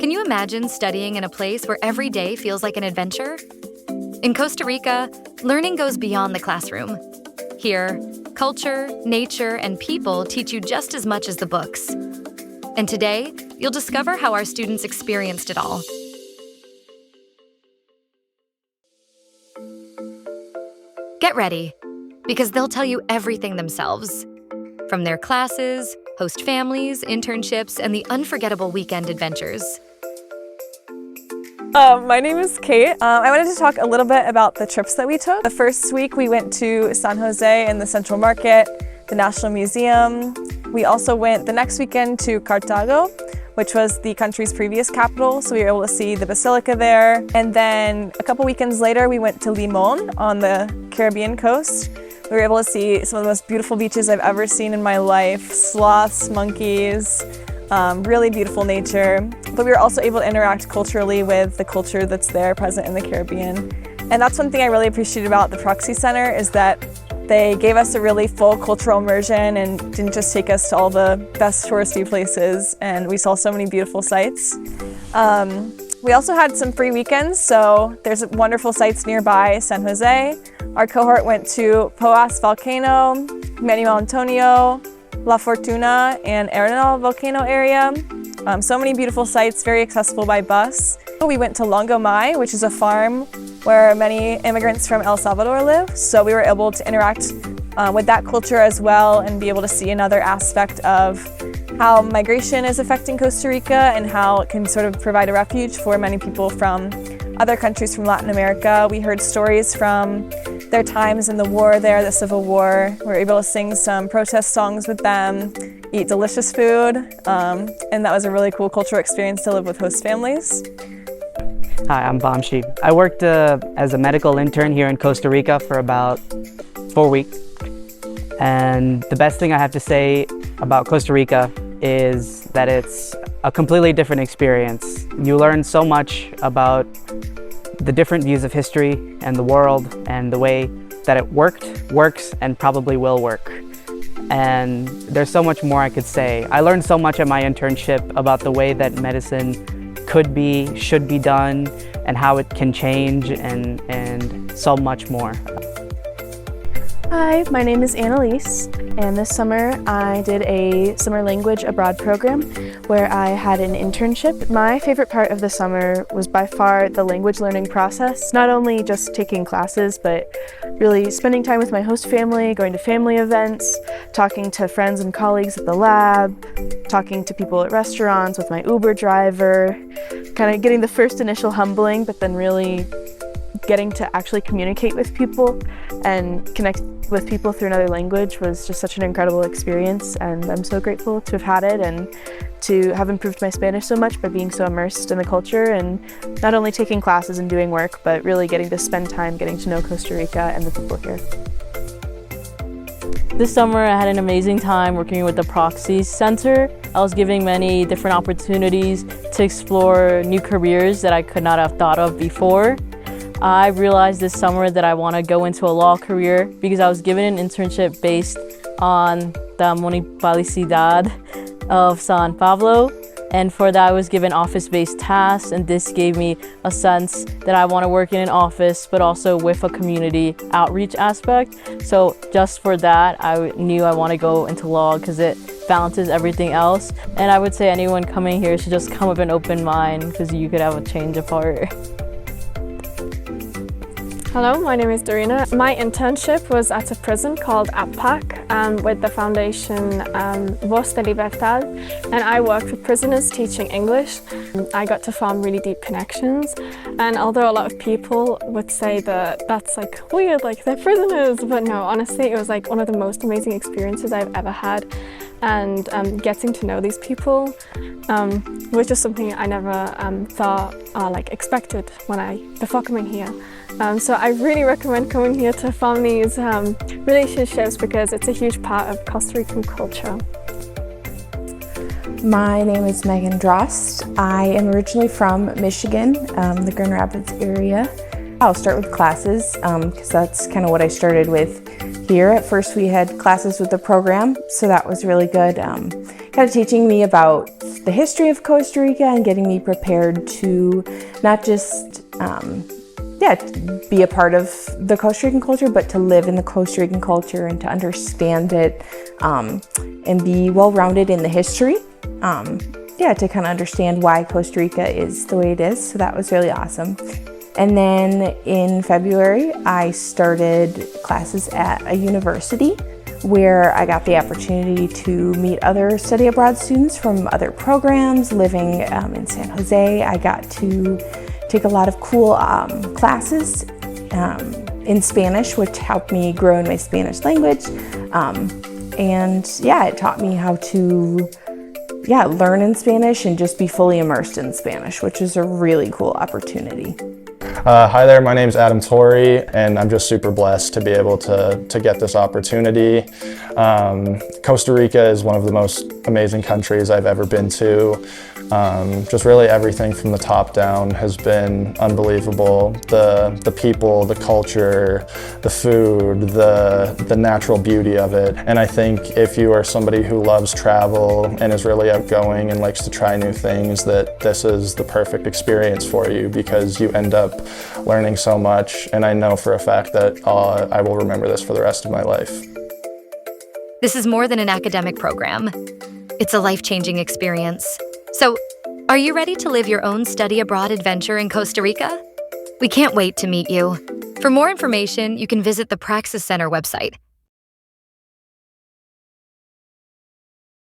Can you imagine studying in a place where every day feels like an adventure? In Costa Rica, learning goes beyond the classroom. Here, culture, nature, and people teach you just as much as the books. And today, you'll discover how our students experienced it all. Get ready, because they'll tell you everything themselves. From their classes, host families, internships, and the unforgettable weekend adventures. My name is Kate. I wanted to talk a little bit about the trips that we took. The first week we went to San Jose and the Central Market, the National Museum. We also went the next weekend to Cartago, which was the country's previous capital, so we were able to see the Basilica there. And then a couple weekends later we went to Limon on the Caribbean coast. We were able to see some of the most beautiful beaches I've ever seen in my life. Sloths, monkeys, really beautiful nature. But we were also able to interact culturally with the culture that's there present in the Caribbean. And that's one thing I really appreciated about the Praxis Center is that they gave us a really full cultural immersion and didn't just take us to all the best touristy places, and we saw so many beautiful sights. We also had some free weekends, so there's wonderful sites nearby San Jose. Our cohort went to Poas Volcano, Manuel Antonio, La Fortuna, and Arenal volcano area. So many beautiful sites, very accessible by bus. We went to Longomai, which is a farm where many immigrants from El Salvador live. So we were able to interact with that culture as well and be able to see another aspect of how migration is affecting Costa Rica and how it can sort of provide a refuge for many people from other countries from Latin America. We heard stories from their times in the war there, the Civil War. We were able to sing some protest songs with them, eat delicious food, and that was a really cool cultural experience to live with host families. Hi, I'm Vamshi. I worked as a medical intern here in Costa Rica for about 4 weeks. And the best thing I have to say about Costa Rica is that it's a completely different experience. You learn so much about the different views of history and the world and the way that it works, and probably will work. And there's so much more I could say. I learned so much at my internship about the way that medicine could be, should be done, and how it can change, and so much more. Hi, my name is Annalise, and this summer I did a summer language abroad program where I had an internship. My favorite part of the summer was by far the language learning process, not only just taking classes, but really spending time with my host family, going to family events, talking to friends and colleagues at the lab, talking to people at restaurants with my Uber driver, kind of getting the first initial humbling, but then really getting to actually communicate with people and connect with people through another language was just such an incredible experience, and I'm so grateful to have had it and to have improved my Spanish so much by being so immersed in the culture and not only taking classes and doing work, but really getting to spend time getting to know Costa Rica and the people here. This summer I had an amazing time working with the Praxis Center. I was given many different opportunities to explore new careers that I could not have thought of before. I realized this summer that I want to go into a law career because I was given an internship based on the Municipalidad of San Pablo, and for that I was given office-based tasks, and this gave me a sense that I want to work in an office but also with a community outreach aspect. So just for that I knew I want to go into law because it balances everything else, and I would say anyone coming here should just come with an open mind because you could have a change of heart. Hello, my name is Dorina. My internship was at a prison called APAC with the foundation Voz de Libertad, and I worked with prisoners teaching English. I got to form really deep connections, and although a lot of people would say that that's like weird, like they're prisoners, but no, honestly it was like one of the most amazing experiences I've ever had, and getting to know these people was just something I never thought or expected before coming here. So I really recommend coming here to form these relationships because it's a huge part of Costa Rican culture. My name is Megan Drost. I am originally from Michigan, the Grand Rapids area. I'll start with classes because that's kind of what I started with here. At first we had classes with the program, so that was really good. Kind of teaching me about the history of Costa Rica and getting me prepared to not just be a part of the Costa Rican culture, but to live in the Costa Rican culture and to understand it and be well-rounded in the history. To kind of understand why Costa Rica is the way it is. So that was really awesome. And then in February, I started classes at a university where I got the opportunity to meet other study abroad students from other programs living in San Jose. I got to take a lot of cool classes in Spanish, which helped me grow in my Spanish language. It taught me how to learn in Spanish and just be fully immersed in Spanish, which is a really cool opportunity. Hi there, my name is Adam Torrey, and I'm just super blessed to be able to get this opportunity. Costa Rica is one of the most amazing countries I've ever been to. Just really everything from the top down has been unbelievable. The people, the culture, the food, the natural beauty of it. And I think if you are somebody who loves travel and is really outgoing and likes to try new things, that this is the perfect experience for you, because you end up learning so much. And I know for a fact that I will remember this for the rest of my life. This is more than an academic program. It's a life-changing experience. So, are you ready to live your own study abroad adventure in Costa Rica? We can't wait to meet you. For more information, you can visit the Praxis Center website